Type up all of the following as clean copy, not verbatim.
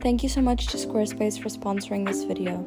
Thank you so much to Squarespace for sponsoring this video.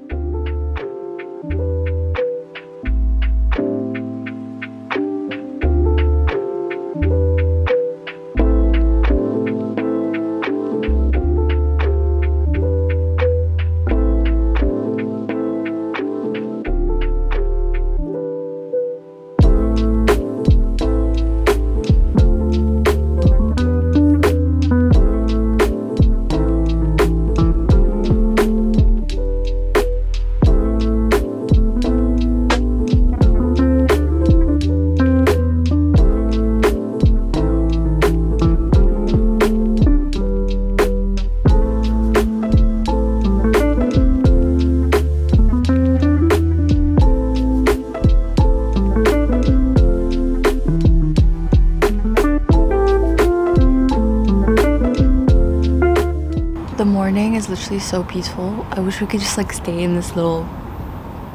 The morning is literally so peaceful. I wish we could just like stay in this little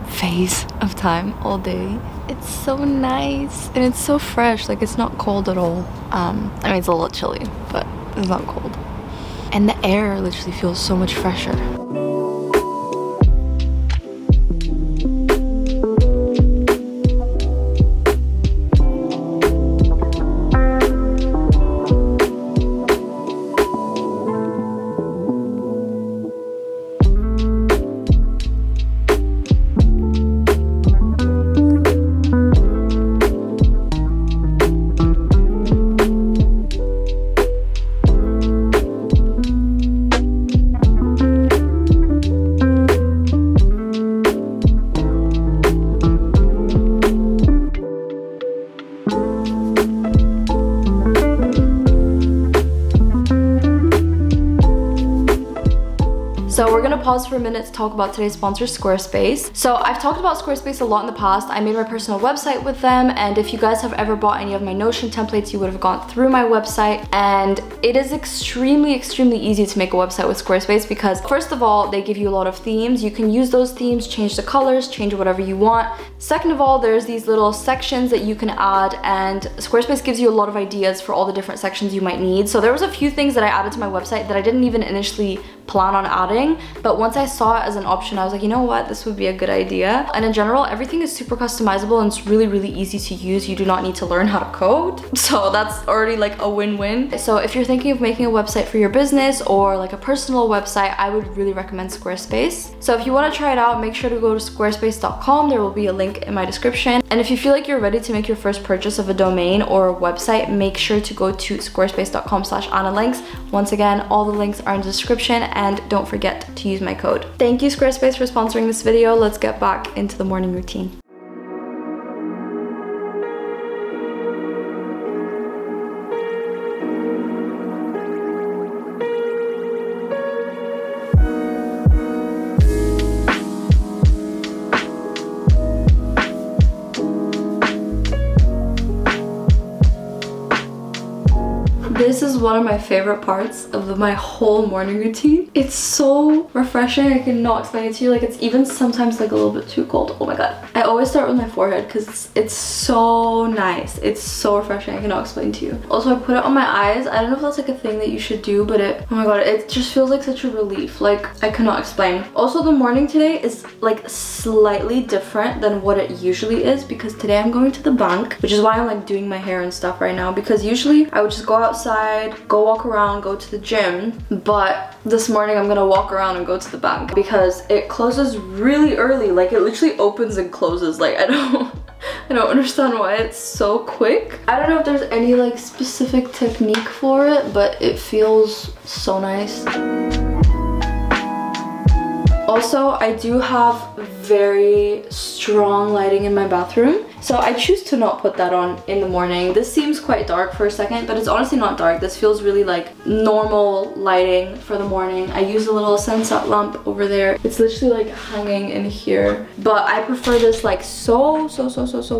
phase of time all day. It's so nice and it's so fresh. Like, it's not cold at all. I mean, it's a little chilly, but it's not cold. And the air literally feels so much fresher. So we're gonna pause for a minute to talk about today's sponsor, Squarespace. So I've talked about Squarespace a lot in the past. I made my personal website with them, and if you guys have ever bought any of my Notion templates, you would have gone through my website. And it is extremely easy to make a website with Squarespace because first of all, they give you a lot of themes. You can use those themes, change the colors, change whatever you want. Second of all, there's these little sections that you can add, and Squarespace gives you a lot of ideas for all the different sections you might need. So there was a few things that I added to my website that I didn't even initially plan on adding, but once I saw it as an option, I was like, you know what, this would be a good idea. And in general, everything is super customizable and it's really easy to use. You do not need to learn how to code, so that's already like a win-win. So if you're thinking of making a website for your business or like a personal website, I would really recommend Squarespace. So if you want to try it out, make sure to go to squarespace.com. There will be a link in my description. And if you feel like you're ready to make your first purchase of a domain or a website, make sure to go to squarespace.com/AnnaLinks. Once again, all the links are in the description, and don't forget to use my code. Thank you, Squarespace, for sponsoring this video. Let's get back into the morning routine. This is one of my favorite parts of my whole morning routine. It's so refreshing. I cannot explain it to you. Like, it's even sometimes like a little bit too cold. Oh my god. I always start with my forehead because it's so nice. It's so refreshing. I cannot explain to you. Also, I put it on my eyes. I don't know if that's like a thing that you should do, but oh my god, it just feels like such a relief. Like, I cannot explain. Also, the morning today is like slightly different than what it usually is because today I'm going to the bank, which is why I'm like doing my hair and stuff right now, because usually I would just go outside, go walk around, go to the gym, but this morning I'm gonna walk around and go to the bank because it closes really early. Like, it literally opens and closes. Like, I don't understand why it's so quick. I don't know if there's any like specific technique for it, but it feels so nice. Also, I do have very strong lighting in my bathroom, so I choose to not put that on in the morning. This seems quite dark for a second, but it's honestly not dark. This feels really like normal lighting for the morning. I use a little sunset lamp over there. It's literally like hanging in here, but I prefer this like so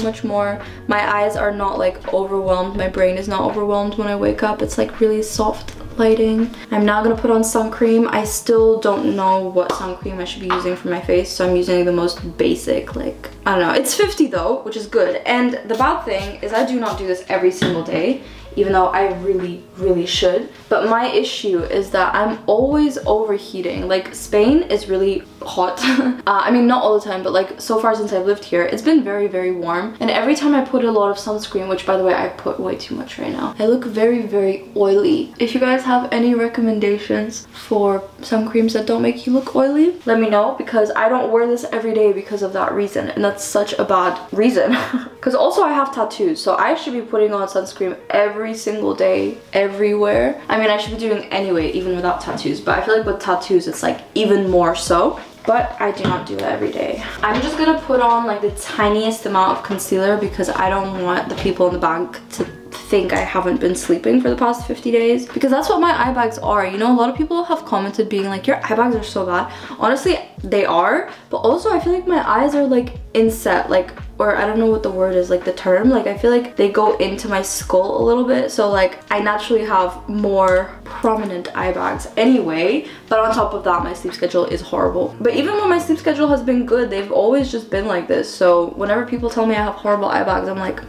much more. My eyes are not like overwhelmed. My brain is not overwhelmed when I wake up. It's like really soft lighting. I'm now gonna put on sun cream. I still don't know what sun cream I should be using for my face, so I'm using the most basic, like, I don't know. It's 50 though, which is good. And the bad thing is I do not do this every single day. even though I really should. But my issue is that I'm always overheating. Like, Spain is really hot. I mean, not all the time, but like so far since I've lived here, it's been very warm. And every time I put a lot of sunscreen, which by the way, I put way too much right now, I look very oily. If you guys have any recommendations for sun creams that don't make you look oily, let me know, because I don't wear this every day because of that reason, and that's such a bad reason. Because also I have tattoos, so I should be putting on sunscreen every single day, everywhere. I mean, I should be doing anyway, even without tattoos, but I feel like with tattoos, it's like even more so. But I do not do it every day. I'm just gonna put on like the tiniest amount of concealer because I don't want the people in the bank to think I haven't been sleeping for the past 50 days, because that's what my eye bags are. You know, a lot of people have commented being like, your eye bags are so bad. Honestly, they are, but also I feel like my eyes are like inset, like, or I don't know what the word is, like the term, like I feel like they go into my skull a little bit, so like I naturally have more prominent eye bags anyway. But on top of that, my sleep schedule is horrible. But even when my sleep schedule has been good, they've always just been like this. So whenever people tell me I have horrible eye bags, I'm like,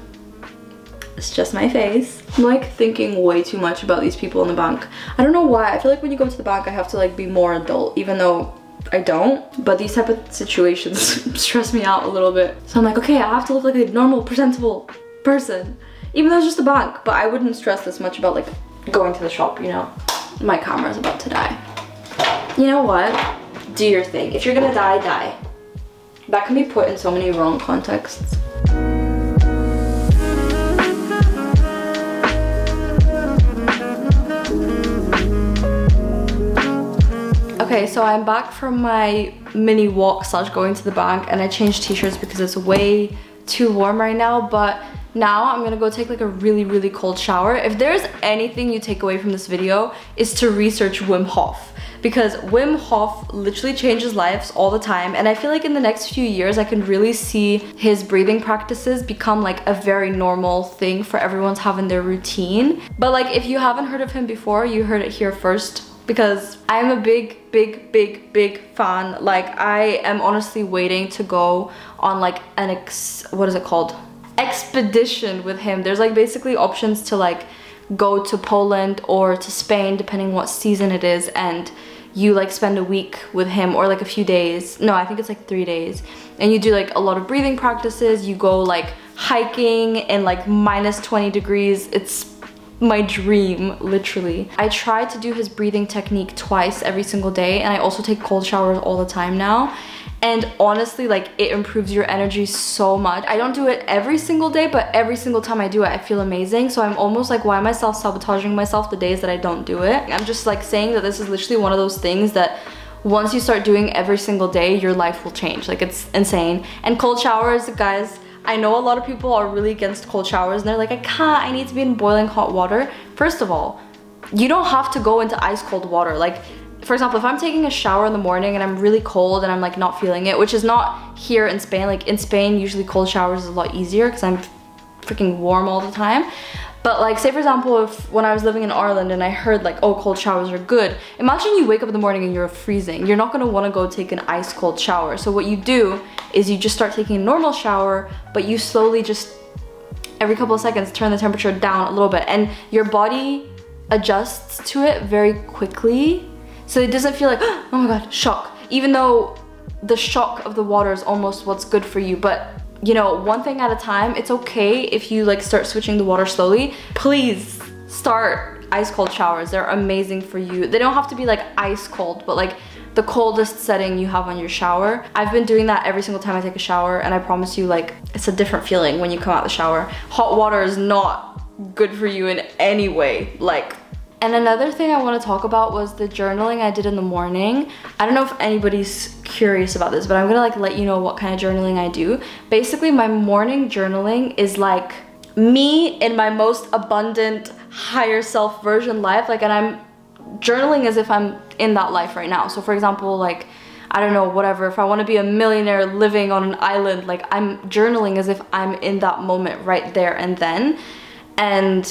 it's just my face. I'm like thinking way too much about these people in the bank. I don't know why. I feel like when you go to the bank, I have to like be more adult, even though I don't. But these type of situations stress me out a little bit. So I'm like, okay, I have to look like a normal, presentable person, even though it's just a bank. But I wouldn't stress this much about like going to the shop, you know. My camera's about to die. You know what? Do your thing. If you're gonna die, die. That can be put in so many wrong contexts. Okay, so I'm back from my mini walk slash going to the bank, and I changed t-shirts because it's way too warm right now. But now I'm gonna go take like a really cold shower. If there's anything you take away from this video, is to research Wim Hof, because Wim Hof literally changes lives all the time. And I feel like in the next few years, I can really see his breathing practices become like a very normal thing for everyone to have in their routine. But like, if you haven't heard of him before, you heard it here first, because I'm a big fan. Like, I am honestly waiting to go on like an expedition with him. There's like basically options to like go to Poland or to Spain, depending what season it is, and you like spend a week with him, or like a few days. No, I think it's like 3 days. And you do like a lot of breathing practices. You go like hiking in like -20 degrees. It's my dream, literally. I try to do his breathing technique twice every single day, and I also take cold showers all the time now. And honestly, like, it improves your energy so much. I don't do it every single day, but every single time I do it, I feel amazing. So I'm almost like, why am I self-sabotaging myself the days that I don't do it? I'm just like saying that this is literally one of those things that once you start doing every single day, your life will change. Like, it's insane. And cold showers, guys, I know a lot of people are really against cold showers, and they're like, I need to be in boiling hot water. First of all, you don't have to go into ice cold water. Like, for example, if I'm taking a shower in the morning and I'm really cold and I'm like not feeling it, which is not here in Spain. Like, in Spain, usually cold showers is a lot easier because I'm freaking warm all the time. But like, say for example, if when I was living in Ireland and I heard like, oh, cold showers are good. Imagine you wake up in the morning and you're freezing. You're not gonna wanna go take an ice cold shower. So what you do is you just start taking a normal shower, but you slowly just, every couple of seconds, turn the temperature down a little bit, and your body adjusts to it very quickly. So it doesn't feel like, oh my God, shock. Even though the shock of the water is almost what's good for you. But you know, one thing at a time. It's okay if you like start switching the water slowly. Please start ice cold showers. They're amazing for you. They don't have to be like ice cold, but like the coldest setting you have on your shower. I've been doing that every single time I take a shower, and I promise you, like, it's a different feeling when you come out the shower. Hot water is not good for you in any way, like. And another thing I want to talk about was the journaling I did in the morning. I don't know if anybody's curious about this, but I'm gonna like let you know what kind of journaling I do. Basically, my morning journaling is like me in my most abundant, higher self version life. Like, and I'm journaling as if I'm in that life right now. So for example, like, I don't know, whatever, if I want to be a millionaire living on an island, like, I'm journaling as if I'm in that moment right there and then. And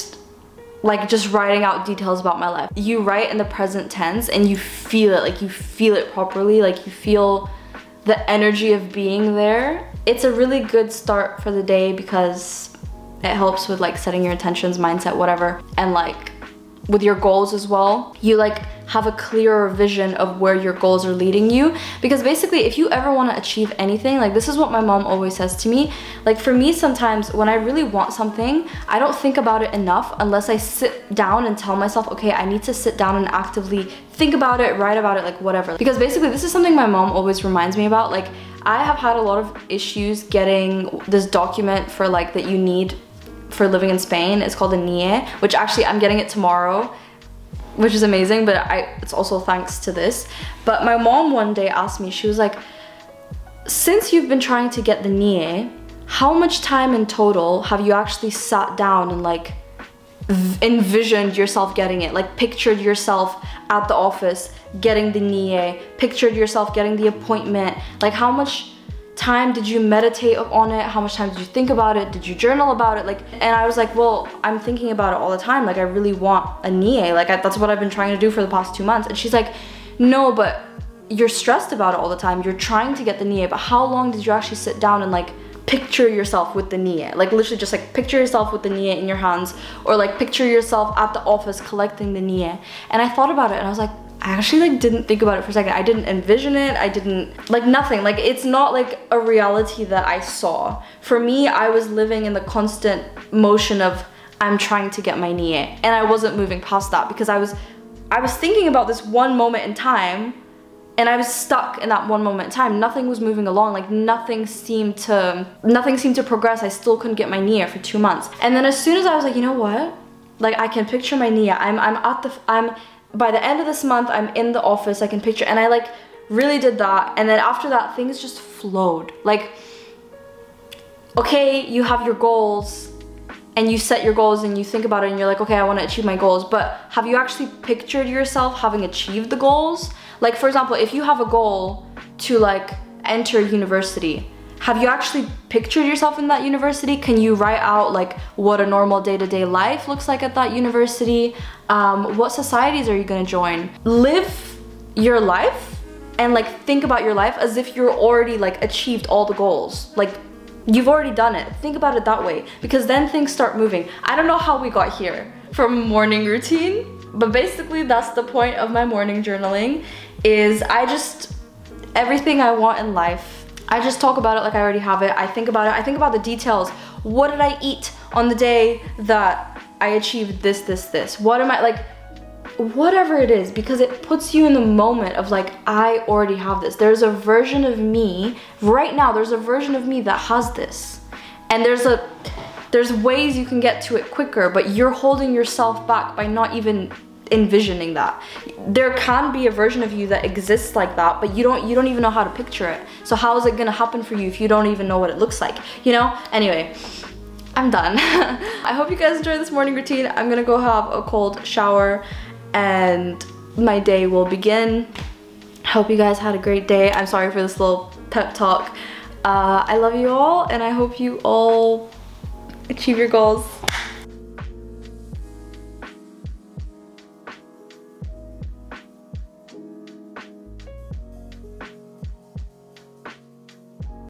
like, just writing out details about my life. You write in the present tense and you feel it, like you feel it properly, like you feel the energy of being there. It's a really good start for the day because It helps with like setting your intentions, mindset, whatever, and like with your goals as well. You like have a clearer vision of where your goals are leading you, because basically if you ever want to achieve anything, like this is what my mom always says to me, like for me sometimes when I really want something, I don't think about it enough unless I sit down and tell myself, okay, I need to sit down and actively think about it, write about it, like whatever. Because basically this is something my mom always reminds me about. Like I have had a lot of issues getting this document for like that you need for living in Spain. It's called a NIE, which actually I'm getting it tomorrow, which is amazing, but it's also thanks to this. But my mom one day asked me, she was like, since you've been trying to get the NIE, how much time in total have you actually sat down and like envisioned yourself getting it? Like pictured yourself at the office getting the NIE, pictured yourself getting the appointment, like how much time did you meditate on it? How much time did you think about it? Did you journal about it? Like, and I was like, well, I'm thinking about it all the time. Like I really want a NIE. Like that's what I've been trying to do for the past 2 months. And she's like, no, but you're stressed about it all the time. You're trying to get the NIE, but how long did you actually sit down and like picture yourself with the NIE? Like literally just like picture yourself with the NIE in your hands, or like picture yourself at the office collecting the NIE. And I thought about it and I was like, I actually like didn't think about it for a second. I didn't envision it. I didn't like nothing. Like it's not like a reality that I saw. For me, I was living in the constant motion of I'm trying to get my NIE, and I wasn't moving past that because I was thinking about this one moment in time, and I was stuck in that one moment in time. Nothing was moving along. Like nothing seemed to progress. I still couldn't get my NIE for 2 months. And then as soon as I was like, you know what? Like I can picture my NIE. By the end of this month, I'm in the office, I can picture, and I like really did that. And then after that, things just flowed. Like, okay, you have your goals and you set your goals and you think about it and you're like, okay, I want to achieve my goals, but have you actually pictured yourself having achieved the goals? Like for example, if you have a goal to like enter university, have you actually pictured yourself in that university? Can you write out like what a normal day-to-day life looks like at that university? What societies are you gonna join? Live your life and like think about your life as if you're already like achieved all the goals. Like you've already done it. Think about it that way, because then things start moving. I don't know how we got here from morning routine, but basically that's the point of my morning journaling, is everything I want in life, I just talk about it like I already have it. I think about it. I think about the details. What did I eat on the day that I achieved this? What am I like? Whatever it is, because it puts you in the moment of like, I already have this. There's a version of me right now. There's a version of me that has this. And there's ways you can get to it quicker, but you're holding yourself back by not even envisioning that. There can be a version of you that exists like that, but you don't even know how to picture it. So how is it gonna happen for you if you don't even know what it looks like, you know? Anyway, I'm done. I hope you guys enjoyed this morning routine. I'm gonna go have a cold shower and my day will begin. Hope you guys had a great day. I'm sorry for this little pep talk. I love you all, and I hope you all achieve your goals.